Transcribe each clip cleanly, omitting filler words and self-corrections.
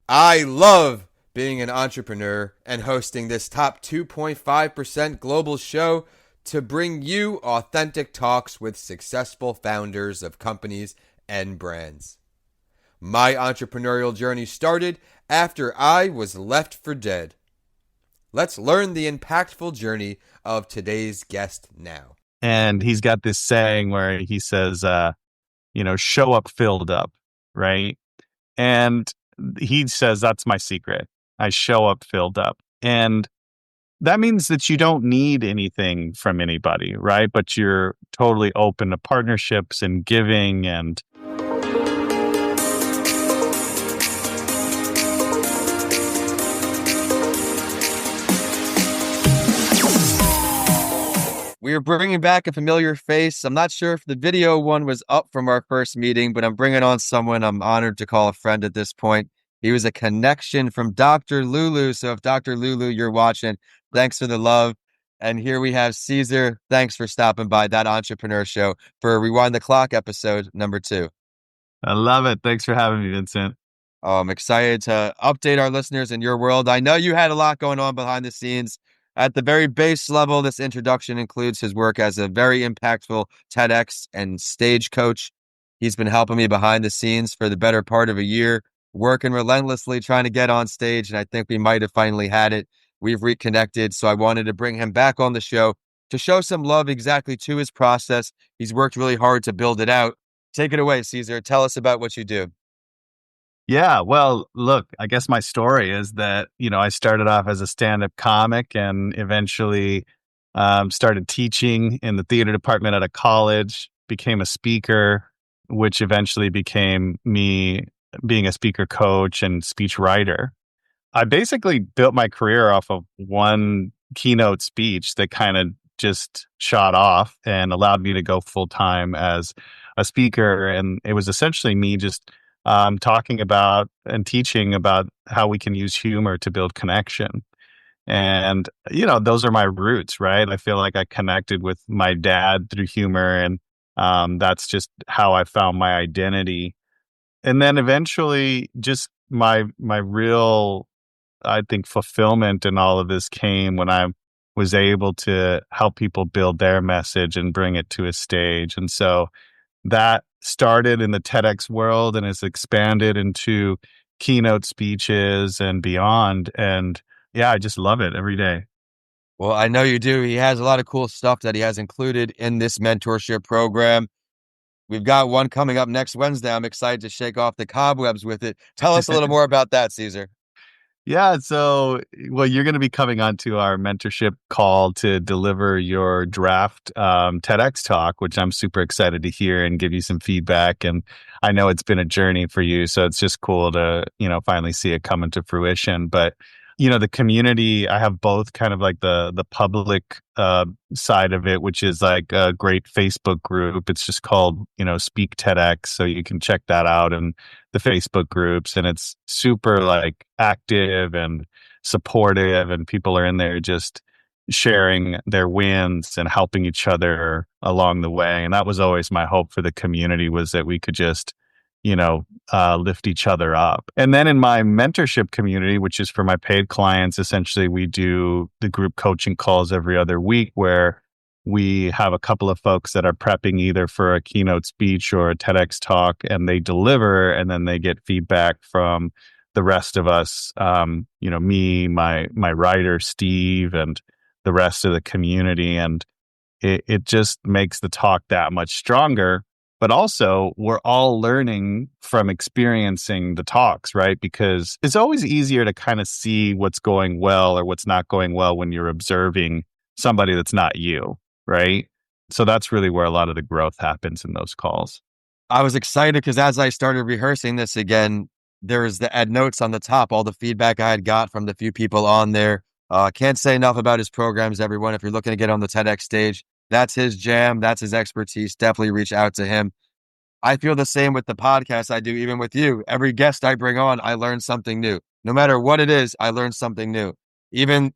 I love being an entrepreneur and hosting this top 2.5% global show to bring you authentic talks with successful founders of companies and brands. My entrepreneurial journey started after I was left for dead. Let's learn the impactful journey of today's guest now. And he's got this saying where he says, show up filled up, right? And he says, that's my secret. I show up filled up. And that means that you don't need anything from anybody, right? But you're totally open to partnerships and giving and We are bringing back a familiar face. I'm not sure if the video one was up from our first meeting, but I'm bringing on someone I'm honored to call a friend at this point. He was a connection from Dr. Lulu. So if Dr. Lulu, you're watching, thanks for the love. And here we have Cesar. Thanks for stopping by That Entrepreneur Show for Rewind the Clock episode number 2. I love it. Thanks for having me, Vincent. I'm excited to update our listeners in your world. I know you had a lot going on behind the scenes. At the very base level, this introduction includes his work as a very impactful TEDx and stage coach. He's been helping me behind the scenes for the better part of a year, working relentlessly trying to get on stage, and I think we might have finally had it. We've reconnected, so I wanted to bring him back on the show to show some love exactly to his process. He's worked really hard to build it out. Take it away, Cesar. Tell us about what you do. Yeah, well, look, I guess my story is that, I started off as a stand-up comic and eventually started teaching in the theater department at a college, became a speaker, which eventually became me being a speaker coach and speech writer. I basically built my career off of one keynote speech that kind of just shot off and allowed me to go full time as a speaker. And it was essentially me just talking about and teaching about how we can use humor to build connection. And, those are my roots, right? I feel like I connected with my dad through humor, and that's just how I found my identity. And then eventually, just my real, I think, fulfillment in all of this came when I was able to help people build their message and bring it to a stage. And so that started in the TEDx world and has expanded into keynote speeches and beyond. And yeah, I just love it every day. Well, I know you do. He has a lot of cool stuff that he has included in this mentorship program. We've got one coming up next Wednesday. I'm excited to shake off the cobwebs with it. Tell us a little more about that, Caesar. Yeah, so well, you're going to be coming onto our mentorship call to deliver your draft TEDx talk, which I'm super excited to hear and give you some feedback. And I know it's been a journey for you, so it's just cool to finally see it come into fruition. But the community, I have both kind of like the public side of it, which is like a great Facebook group. It's just called Speak TEDx, so you can check that out and the Facebook groups, and it's super like active and supportive, and people are in there just sharing their wins and helping each other along the way. And that was always my hope for the community, was that we could just lift each other up. And then in my mentorship community, which is for my paid clients, essentially we do the group coaching calls every other week, where we have a couple of folks that are prepping either for a keynote speech or a TEDx talk, and they deliver, and then they get feedback from the rest of us, me, my writer, Steve, and the rest of the community. And it just makes the talk that much stronger. But also, we're all learning from experiencing the talks, right? Because it's always easier to kind of see what's going well or what's not going well when you're observing somebody that's not you, right? So that's really where a lot of the growth happens in those calls. I was excited because as I started rehearsing this again, there was the add notes on the top, all the feedback I had got from the few people on there. Can't say enough about his programs, everyone. If you're looking to get on the TEDx stage, that's his jam. That's his expertise. Definitely reach out to him. I feel the same with the podcast I do, even with you. Every guest I bring on, I learn something new. No matter what it is, I learn something new. Even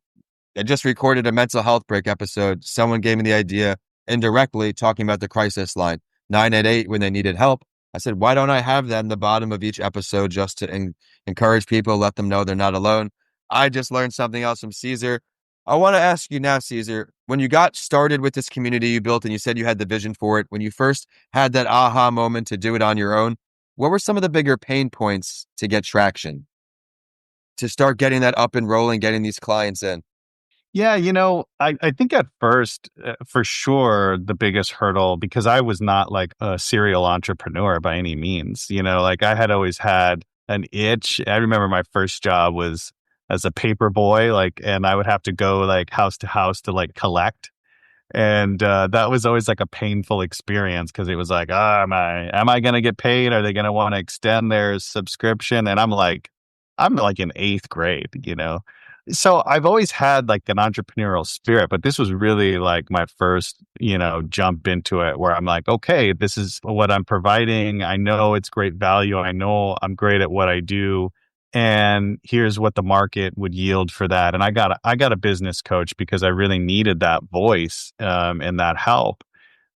I just recorded a mental health break episode. Someone gave me the idea indirectly talking about the crisis line, 988 when they needed help, I said, why don't I have that in the bottom of each episode just to encourage people, let them know they're not alone? I just learned something else from Caesar. I want to ask you now, Caesar, when you got started with this community you built and you said you had the vision for it, when you first had that aha moment to do it on your own, what were some of the bigger pain points to get traction, to start getting that up and rolling, getting these clients in? Yeah, I think at first, for sure, the biggest hurdle, because I was not like a serial entrepreneur by any means, like I had always had an itch. I remember my first job was as a paper boy, like, and I would have to go like house to house to like collect. And that was always like a painful experience because it was like, am I going to get paid? Are they going to want to extend their subscription? And I'm like in eighth grade, So I've always had like an entrepreneurial spirit, but this was really like my first, jump into it where I'm like, okay, this is what I'm providing. I know it's great value. I know I'm great at what I do. And here's what the market would yield for that. And I got a business coach because I really needed that voice and that help.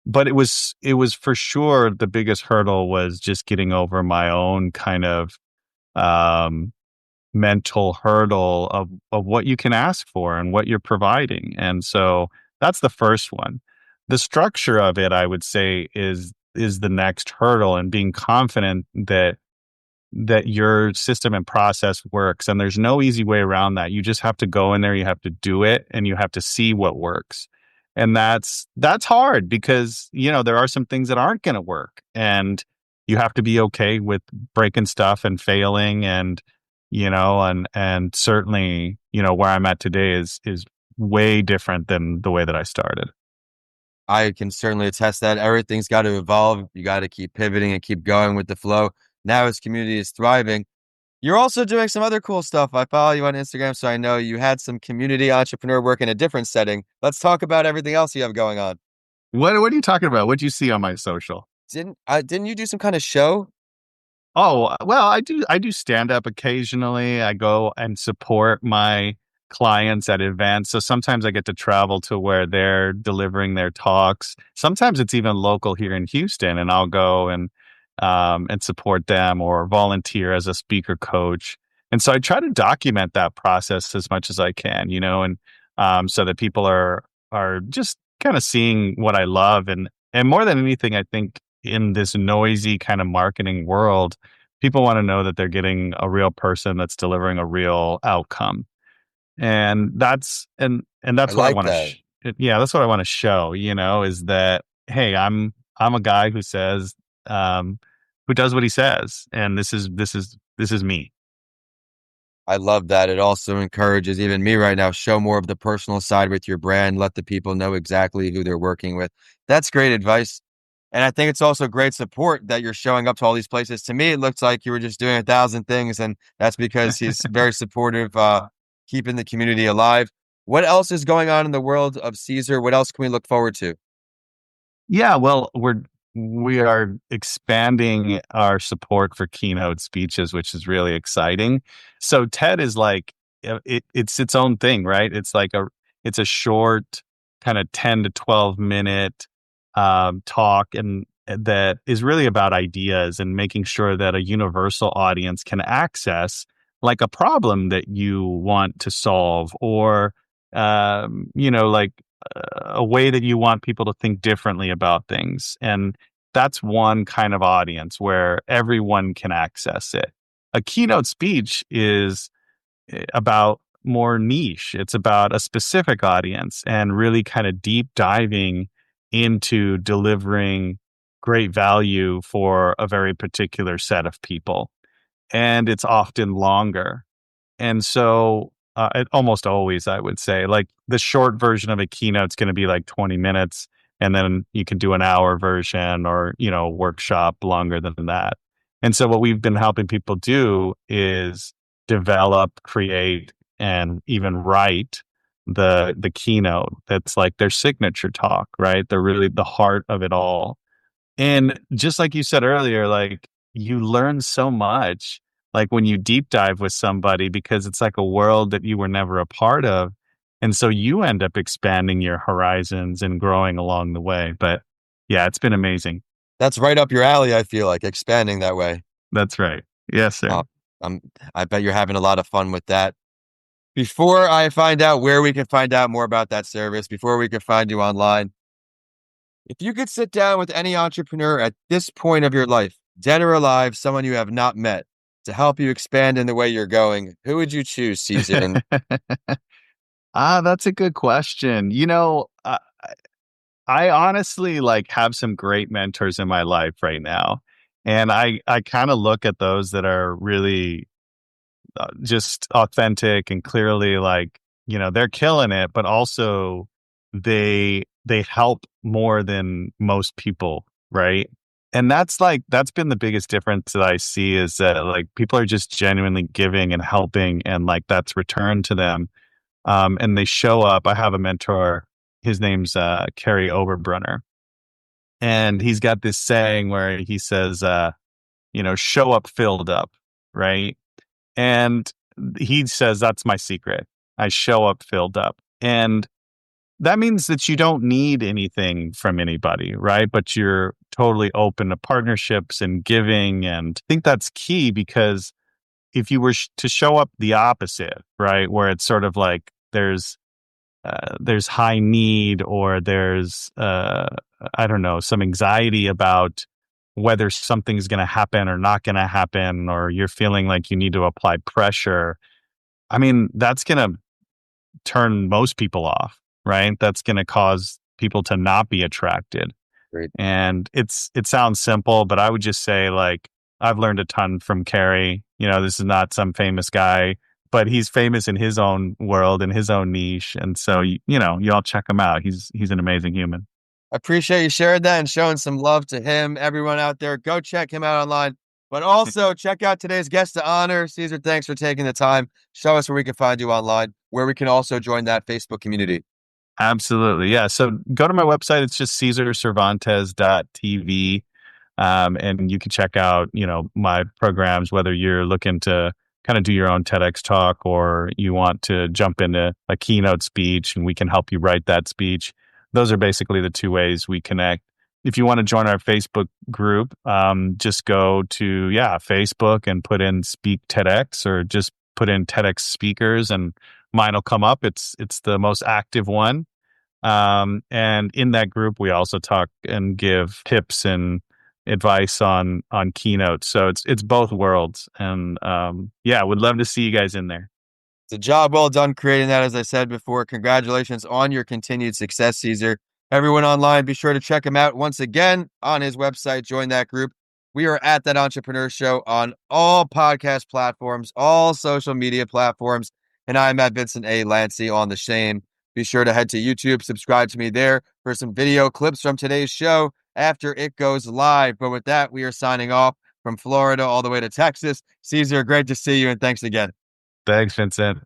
But it was for sure the biggest hurdle was just getting over my own kind of um, mental hurdle of what you can ask for and what you're providing. And so that's the first one. The structure of it, I would say, is the next hurdle, and being confident that your system and process works. And there's no easy way around that. You just have to go in there, you have to do it, and you have to see what works. And that's hard because, there are some things that aren't going to work, and you have to be okay with breaking stuff and failing, and certainly, where I'm at today is way different than the way that I started. I can certainly attest that everything's got to evolve. You got to keep pivoting and keep going with the flow. Now, as community is thriving, you're also doing some other cool stuff. I follow you on Instagram, so I know you had some community entrepreneur work in a different setting. Let's talk about everything else you have going on. What are you talking about? What'd you see on my social? Didn't you do some kind of show? Oh, well, I do stand up occasionally. I go and support my clients at events. So sometimes I get to travel to where they're delivering their talks. Sometimes it's even local here in Houston, and I'll go and support them or volunteer as a speaker coach. And so I try to document that process as much as I can, and so that people are just kind of seeing what I love. And more than anything, I think in this noisy kind of marketing world, people want to know that they're getting a real person that's delivering a real outcome. And I that's what I like want to that. yeah, that's what I want to show, is that, hey, I'm a guy who says who does what he says, and this is me. I love that. It also encourages even me right now, show more of the personal side with your brand, let the people know exactly who they're working with. That's great advice. And I think it's also great support that you're showing up to all these places. To me, it looks like you were just doing 1,000 things, and that's because he's very supportive, keeping the community alive. What else is going on in the world of Caesar? What else can we look forward to? Yeah, well, we are expanding our support for keynote speeches, which is really exciting. So TED is like it's its own thing, right? It's a short kind of 10 to 12 minute talk, and that is really about ideas and making sure that a universal audience can access like a problem that you want to solve, or like a way that you want people to think differently about things. And that's one kind of audience where everyone can access it. A keynote speech is about more niche. It's about a specific audience and really kind of deep diving into delivering great value for a very particular set of people. And it's often longer. And so, almost always, I would say, like the short version of a keynote is going to be like 20 minutes, and then you can do an hour version, or, workshop longer than that. And so what we've been helping people do is develop, create, and even write the keynote that's like their signature talk, right? They're really the heart of it all. And just like you said earlier, like you learn so much, like when you deep dive with somebody, because it's like a world that you were never a part of. And so you end up expanding your horizons and growing along the way. But yeah, it's been amazing. That's right up your alley, I feel like, expanding that way. That's right. Yes, sir. Uh, I'm, I bet you're having a lot of fun with that. Before I find out where we can find out more about that service, before we can find you online, if you could sit down with any entrepreneur at this point of your life, dead or alive, someone you have not met, to help you expand in the way you're going, who would you choose, Caesar? And That's a good question. I honestly like have some great mentors in my life right now. And I kind of look at those that are really just authentic and clearly like, they're killing it, but also they help more than most people, right? And that's been the biggest difference that I see is that like people are just genuinely giving and helping and like that's returned to them. And they show up. I have a mentor. His name's Kerry Oberbrunner, and he's got this saying where he says, show up filled up, right? And he says that's my secret. I show up filled up, and that means that you don't need anything from anybody, right? But you're totally open to partnerships and giving, and I think that's key because if you were to show up the opposite, right, where it's sort of like there's high need or there's I don't know, some anxiety about whether something's going to happen or not going to happen, or you're feeling like you need to apply pressure. I mean, that's going to turn most people off, right? That's going to cause people to not be attracted. great. And it sounds simple, but I would just say like I've learned a ton from Carrie. This is not some famous guy, but he's famous in his own world, in his own niche. And so you all check him out. He's an amazing human. I appreciate you sharing that and showing some love to him. Everyone out there, go check him out online. But also check out today's guest to honor. Caesar, thanks for taking the time. Show us where we can find you online, where we can also join that Facebook community. Absolutely. Yeah. So go to my website. It's just CesarCervantes.tv. And you can check out, my programs, whether you're looking to kind of do your own TEDx talk or you want to jump into a keynote speech and we can help you write that speech. Those are basically the two ways we connect. If you want to join our Facebook group, just go to, Facebook and put in Speak TEDx or just put in TEDx speakers and mine will come up. It's the most active one. And in that group, we also talk and give tips and advice on keynotes. So it's both worlds. And would love to see you guys in there. It's a job well done creating that, as I said before. Congratulations on your continued success, Caesar. Everyone online, be sure to check him out once again on his website. Join that group. We are at That Entrepreneur Show on all podcast platforms, all social media platforms. And I'm at Vincent A. Lancy on the Shame. Be sure to head to YouTube, subscribe to me there for some video clips from today's show after it goes live. But with that, we are signing off from Florida all the way to Texas. Caesar, great to see you, and thanks again. Thanks, Vincent.